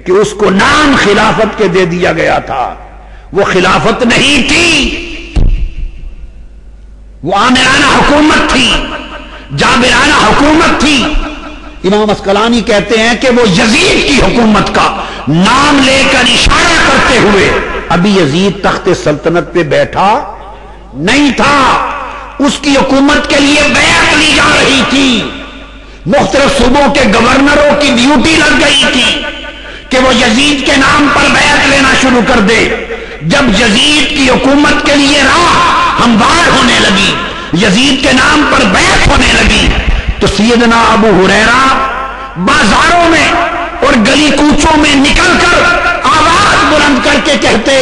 کہ اس کو نام خلافت کے دے دیا گیا تھا، وہ خلافت نہیں تھی، وہ آمرانہ حکومت تھی، جابرانہ حکومت تھی۔ امام عسقلانی کہتے ہیں کہ وہ یزید کی حکومت کا نام لے کر اشارہ کرتے ہوئے، ابھی یزید تخت سلطنت پہ بیٹھا نہیں تھا، اس کی حکومت کے لیے بیعت لی جا رہی تھی، مختلف صوبوں کے گورنروں کی ڈیوٹی لگ گئی تھی کہ وہ یزید کے نام پر بیعت لینا شروع کر دے۔ جب یزید کی حکومت کے لیے راہ ہموار ہونے لگی، یزید کے نام پر بیعت ہونے لگی، تو سیدنا ابو ہریرہ بازاروں میں اور گلی کوچوں میں نکل کر آواز بلند کر کے کہتے،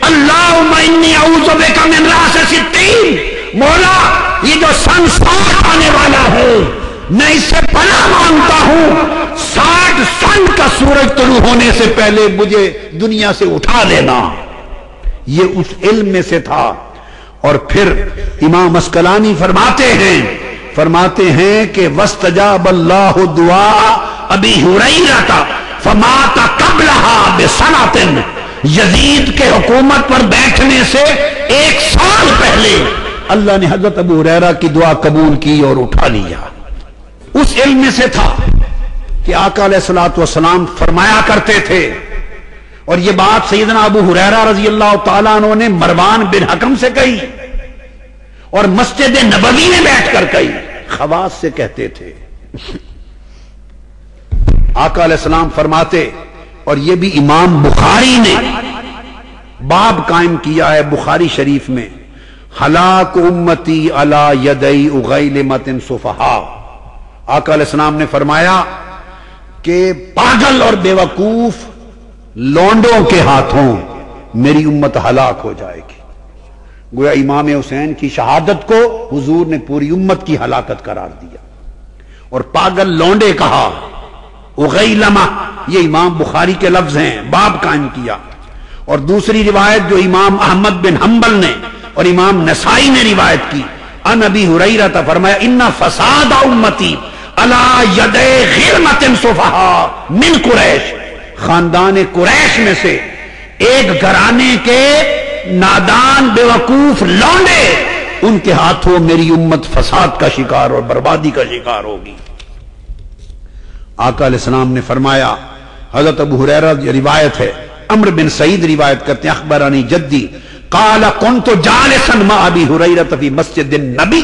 اللہم انی اعوذ بک من راس ستین، مولا یہ جو سن 60 آنے والا ہے میں اس سے پناہ مانگتا ہوں، 60 سن کا سورج طلوع ہونے سے پہلے مجھے دنیا سے اٹھا لینا۔ یہ اس علم میں سے تھا۔ اور پھر امام عسقلانی فرماتے ہیں کہ وَاسْتَجَابَ اللَّهُ دُعَاءَ أَبِي هُرَيْرَةَ فَمَاتَ قَبْلَهَا بِسَنَةٍ، یزید کے حکومت پر بیٹھنے سے 1 سال پہلے اللہ نے حضرت ابو ہریرہ کی دعا قبول کی اور اٹھا لیا۔ اس علم میں سے تھا کہ آقا علیہ الصلوۃ والسلام فرمایا کرتے تھے، اور یہ بات سیدنا ابو ہریرہ رضی اللہ تعالیٰ عنہ نے مروان بن حکم سے کہی اور مسجد نبوی میں بیٹھ کر کہی، خواص سے کہتے تھے۔ آقا علیہ السلام فرماتے، اور یہ بھی امام بخاری نے باب قائم کیا ہے بخاری شریف میں، ہلاک امتی علی یدی اغیلمۃ صفہاء، آقا علیہ السلام نے فرمایا کہ پاگل اور بے وقوف لونڈوں کے ہاتھوں میری امت ہلاک ہو جائے گی۔ گویا امام حسین کی شہادت کو حضور نے پوری امت کی ہلاکت قرار دیا، اور پاگل لونڈے کہا، اغیلمہ یہ امام بخاری کے لفظ ہیں، باب قائم کیا۔ اور دوسری روایت جو امام احمد بن حنبل نے اور امام نسائی نے روایت کی، ان ابی ہریرہ فرمایا، ان فساد امتی علی یدی غلمۃ صفہاء من قریش، خاندان قریش میں سے ایک گھرانے کے نادان بے وقوف لونڈے، ان کے ہاتھوں میری امت فساد کا شکار اور بربادی کا شکار ہوگی۔ آقا علیہ السلام نے فرمایا، حضرت ابو ہریرہ روایت ہے، عمرو بن سعید روایت کرتے ہیں، اخبرانی جدی قال كنت جالسا مع ابي هريره في مسجد النبی،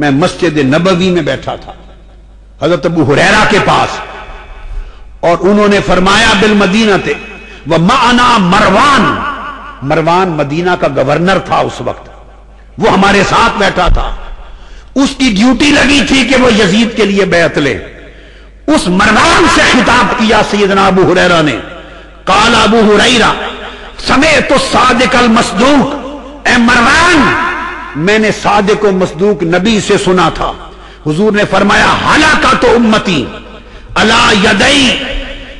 میں مسجد نبوی میں بیٹھا تھا حضرت ابو ہریرہ کے پاس، اور انہوں نے فرمایا بالمدینہ ومعنا مروان مدینہ کا گورنر تھا اس وقت، وہ ہمارے ساتھ بیٹھا تھا، اس کی ڈیوٹی لگی تھی کہ وہ یزید کے لیے بیعت لے۔ اس مروان سے خطاب کیا سیدنا ابو ہریرہ نے، قال ابو ہریرہ سمعت الصادق المصدوق، اے مروان میں نے صادق و مصدوق نبی سے سنا تھا، حضور نے فرمایا ہلاکت امتی علی یدی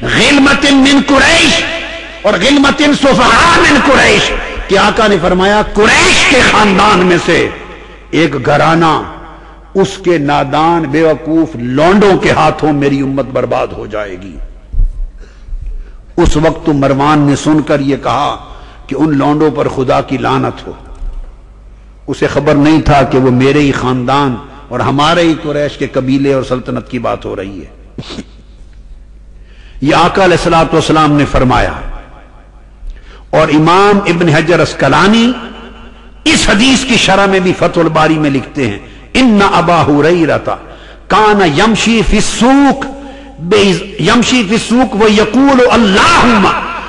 غلمۃ من قریش اور غلمۃ صفہاء من قریش، کہ آقا نے فرمایا قریش کے خاندان میں سے ایک گھرانہ اس کے نادان بے وقوف لونڈوں کے ہاتھوں میری امت برباد ہو جائے گی۔ اس وقت تو مروان نے سن کر یہ کہا کہ ان لونڈوں پر خدا کی لعنت ہو، اسے خبر نہیں تھا کہ وہ میرے ہی خاندان اور ہمارے ہی قریش کے قبیلے اور سلطنت کی بات ہو رہی ہے۔ یہ آقا علیہ الصلوۃ والسلام نے فرمایا، اور امام ابن حجر عسقلانی اس حدیث کی شرح میں بھی فتح الباری میں لکھتے ہیں، ان ابا ہریرہ کان یمشی فی السوق ویقول اللہم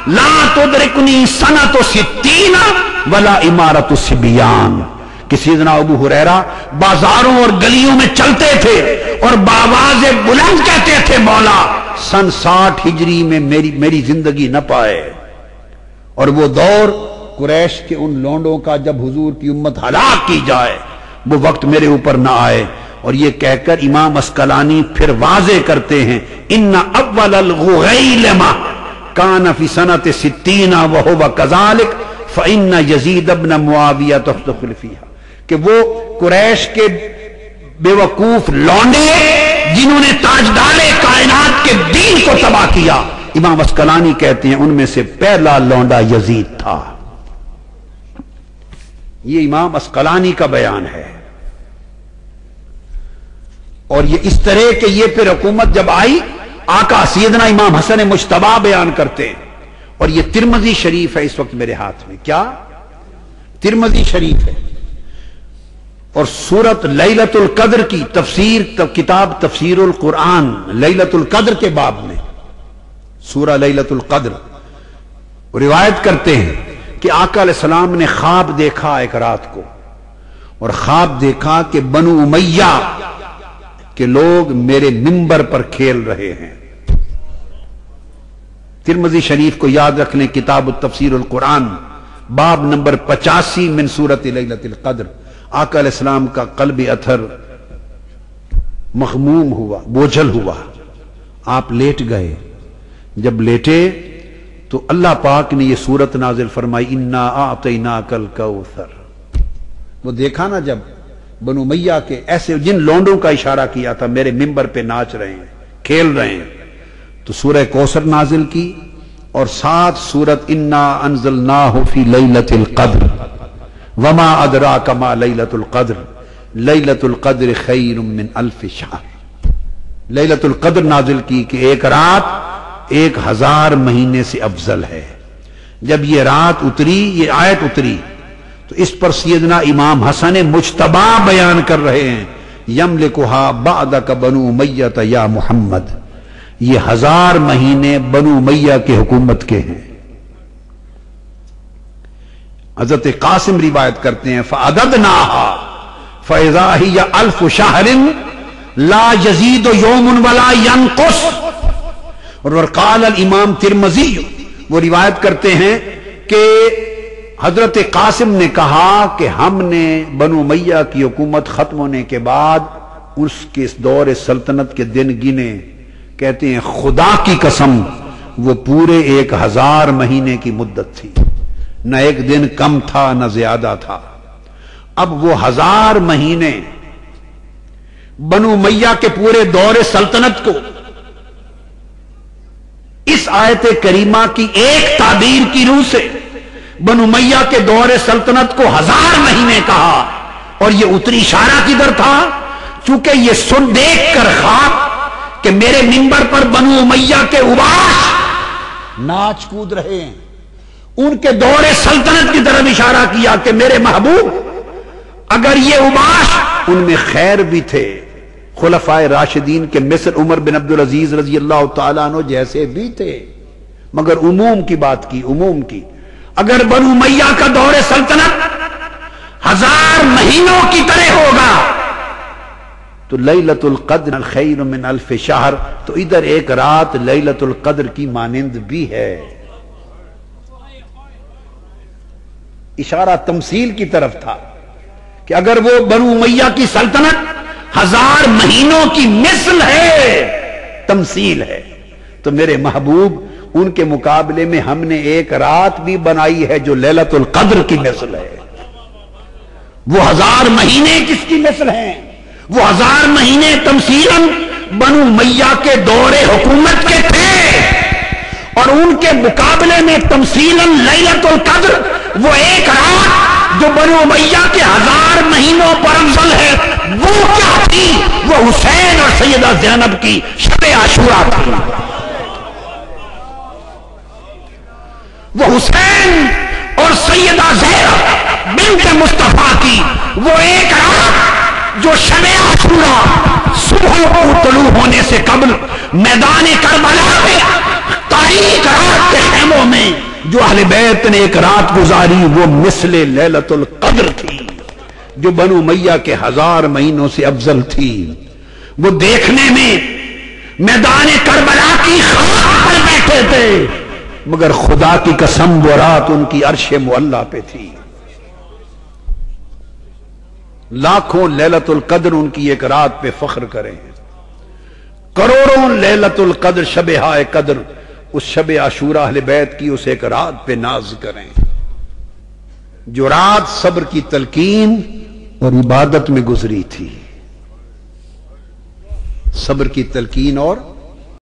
لا تدرکنی سنۃ 60 ولا امارۃ الصبیان، کہ سیدنا ابو ہریرہ بازاروں اور گلیوں میں چلتے تھے اور بآواز بلند کہتے تھے، مولا سن 60 ہجری میں میری زندگی نہ پائے، اور وہ دور قریش کے ان لونڈوں کا جب حضور کی امت ہلاک کی جائے وہ وقت میرے اوپر نہ آئے۔ اور یہ کہہ کر امام عسقلانی پھر واضح کرتے ہیں، ان اول الغیلمہ کان فی سنۃ 60 وہو کذالک فإن یزید ابن معاویہ تخلف فیہا، کہ وہ قریش کے بے وقوف لونڈے جنہوں نے تاجدار کائنات کے دین کو تباہ کیا، امام اسقلانی کہتے ہیں ان میں سے پہلا لونڈا یزید تھا. یہ امام اسقلانی کا بیان ہے. اور یہ اس طرح کہ یہ پھر حکومت جب آئی، آقا سیدنا امام حسن مجتبی بیان کرتے ہیں. اور یہ ترمذی شریف ہے اس وقت میرے ہاتھ میں. کیا؟ ترمذی شریف ہے. اور سورت لیلۃ القدر کی تفسیر، کتاب تفسیر القرآن لیلۃ القدر کے باب میں سورہ لیلۃ القدر روایت کرتے ہیں کہ آقا علیہ السلام نے خواب دیکھا ایک رات کو، اور خواب دیکھا کہ بنو امیہ کے لوگ میرے منبر پر کھیل رہے ہیں. ترمذی شریف کو یاد رکھ لیں، کتاب التفسیر القرآن باب نمبر 85 من سورت لیلۃ القدر. آقا علیہ السلام کا قلب اطہر مغموم ہوا، بوجھل ہوا. آپ لیٹ گئے. جب لیٹے تو اللہ پاک نے یہ سورت نازل فرمائی، انا اعطیناک الکوثر. وہ دیکھا نا جب بنو امیہ کے ایسے جن لونڈوں کا اشارہ کیا تھا میرے منبر پہ ناچ رہے ہیں، کھیل رہے ہیں، تو سورہ کوثر نازل کی. اور ساتھ سورت انا انزلناہ فی لیلۃ القدر وما ادراک ما لیلۃ القدر لیلۃ القدر خیر من الف شہر. لیلۃ القدر نازل کی کہ ایک رات 1000 مہینے سے افضل ہے. جب یہ رات اتری، یہ آیت اتری، تو اس پر سیدنا امام حسن مجتبی بیان کر رہے ہیں، یملکھا بعدک بنو امیہ یا محمد. یہ 1000 مہینے بنو امیہ کے حکومت کے ہیں. حضرت قاسم روایت کرتے ہیں فعددناها فاذا هي 1000 شهر لا يزيد يوم ولا ينقص. اور قال الامام ترمذی وہ روایت کرتے ہیں کہ حضرت قاسم نے کہا کہ ہم نے بنو امیہ کی حکومت ختم ہونے کے بعد اس کے دور سلطنت کے دن گنے. کہتے ہیں خدا کی قسم وہ پورے 1000 مہینے کی مدت تھی، نہ ایک دن کم تھا نہ زیادہ تھا. اب وہ 1000 مہینے بنو امیہ کے پورے دور سلطنت کو اس آیت کریمہ کی ایک تعبیر کی روح سے بنو امیہ کے دور سلطنت کو 1000 مہینے کہا. اور یہ اتری اشارہ کدھر تھا؟ چونکہ یہ سن دیکھ کر خواب کہ میرے منبر پر بنو امیہ کے اوباش ناچ کود رہے ہیں، ان کے دور سلطنت کی طرف اشارہ کیا کہ میرے محبوب اگر یہ اوباش، ان میں خیر بھی تھے خلفائے راشدین کے مثل عمر بن عبدالعزیز رضی اللہ تعالیٰ عنہ جیسے بھی تھے، مگر عموم کی بات کی، عموم کی. اگر بنو امیہ کا دور سلطنت 1000 مہینوں کی طرح ہوگا تو لیلۃ القدر خیر من الف شہر، تو ادھر ایک رات لیلۃ القدر کی مانند بھی ہے. اشارہ تمثیل کی طرف تھا کہ اگر وہ بنو امیہ کی سلطنت 1000 مہینوں کی مثل ہے، تمثیل ہے، تو میرے محبوب ان کے مقابلے میں ہم نے ایک رات بھی بنائی ہے جو لیلۃ القدر کی مثل ہے. وہ 1000 مہینے کس کی مثل ہیں؟ وہ 1000 مہینے تمثیلاً بنو امیہ کے دور حکومت کے تھے، اور ان کے مقابلے میں تمثیلاً لیلۃ القدر وہ ایک رات جو بنو امیہ کے 1000 مہینوں پر افضل ہے. وہ کیا تھی؟ وہ حسین اور سیدہ زینب کی شب عاشورہ تھی. وہ حسین اور سیدہ زینب بنت مصطفیٰ کی وہ ایک رات جو شب عاشورہ صبح کو طلوع ہونے سے قبل میدان کربلا میں تاریک رات کے خیموں میں جو اہل بیت نے ایک رات گزاری، وہ مثل لیلۃ القدر تھی جو بنو امیہ کے 1000 مہینوں سے افضل تھی. وہ دیکھنے میں میدان کربلا کی خاک پر بیٹھے تھے، مگر خدا کی قسم وہ رات ان کی عرش معلیٰ پہ تھی. لاکھوں لیلۃ القدر ان کی ایک رات پہ فخر کریں، کروڑوں لیلۃ القدر شب ہائے قدر اس شب عاشورہ اہل بیت کی اس ایک رات پہ ناز کریں جو رات صبر کی تلقین اور عبادت میں گزری تھی. صبر کی تلقین اور